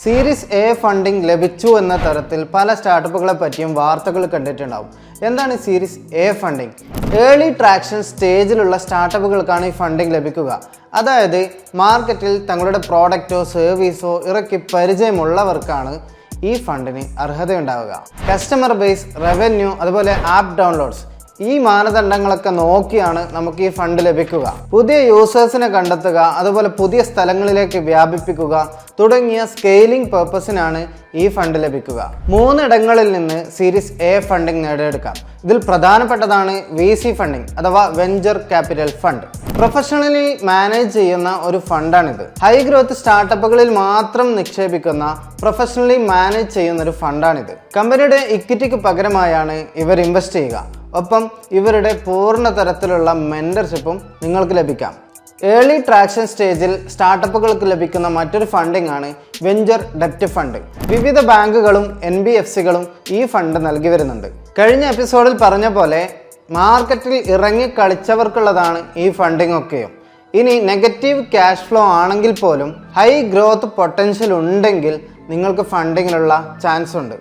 Series A funding ലഭിച്ചു എന്ന തരത്തിൽ പല സ്റ്റാർട്ടപ്പുകളെ പറ്റിയും വാർത്തകൾ കണ്ടിട്ടുണ്ടാവും. എന്താണ് series A funding? Early traction സ്റ്റേജിലുള്ള സ്റ്റാർട്ടപ്പുകൾക്കാണ് ഈ ഫണ്ടിംഗ് ലഭിക്കുക. അതായത് മാർക്കറ്റിൽ തങ്ങളുടെ പ്രോഡക്റ്റോ സർവീസോ ഇറക്കി പരിചയമുള്ളവർക്കാണ് ഈ ഫണ്ടിന് അർഹതയുണ്ടാവുക. കസ്റ്റമർ ബേസ്, റവന്യൂ, അതുപോലെ ആപ്പ് ഡൗൺലോഡ്സ്, ഈ മാനദണ്ഡങ്ങളൊക്കെ നോക്കിയാണ് നമുക്ക് ഈ ഫണ്ട് ലഭിക്കുക. പുതിയ യൂസേഴ്സിനെ കണ്ടെത്തുക, അതുപോലെ പുതിയ സ്ഥലങ്ങളിലേക്ക് വ്യാപിപ്പിക്കുക തുടങ്ങിയ സ്കെയിലിംഗ് പർപ്പസിനാണ് ഈ ഫണ്ട് ലഭിക്കുക. 3 ഇടങ്ങളിൽ നിന്ന് സീരീസ് എ ഫണ്ടിംഗ് നേടിയെടുക്കാം. ഇതിൽ പ്രധാനപ്പെട്ടതാണ് VC ഫണ്ടിംഗ് അഥവാ venture capital fund. Professionally manage ചെയ്യുന്ന ഒരു ഫണ്ടാണിത്. ഹൈ ഗ്രോത്ത് സ്റ്റാർട്ടപ്പുകളിൽ മാത്രം നിക്ഷേപിക്കുന്ന പ്രൊഫഷണലി മാനേജ് ചെയ്യുന്ന ഒരു ഫണ്ടാണിത്. കമ്പനിയുടെ ഇക്വിറ്റിക്ക് പകരമായാണ് ഇവർ ഇൻവെസ്റ്റ് ചെയ്യുക. ഒപ്പം ഇവരുടെ പൂർണ്ണ തരത്തിലുള്ള മെന്റർഷിപ്പും നിങ്ങൾക്ക് ലഭിക്കാം. ഏർലി ട്രാക്ഷൻ സ്റ്റേജിൽ സ്റ്റാർട്ടപ്പുകൾക്ക് ലഭിക്കുന്ന മറ്റൊരു ഫണ്ടിംഗ് ആണ് വെഞ്ചർ ഡെപ്റ്റ് ഫണ്ട്. വിവിധ ബാങ്കുകളും NBFCകളും ഈ ഫണ്ട് നൽകി വരുന്നുണ്ട്. കഴിഞ്ഞ എപ്പിസോഡിൽ പറഞ്ഞ പോലെ മാർക്കറ്റിൽ ഇറങ്ങി കളിച്ചവർക്കുള്ളതാണ് ഈ ഫണ്ടിംഗ് ഒക്കെയും. ഇനി നെഗറ്റീവ് ക്യാഷ് ഫ്ലോ ആണെങ്കിൽ പോലും ഹൈ ഗ്രോത്ത് പൊട്ടൻഷ്യൽ ഉണ്ടെങ്കിൽ നിങ്ങൾക്ക് ഫണ്ടിങ്ങിനുള്ള ചാൻസ് ഉണ്ട്.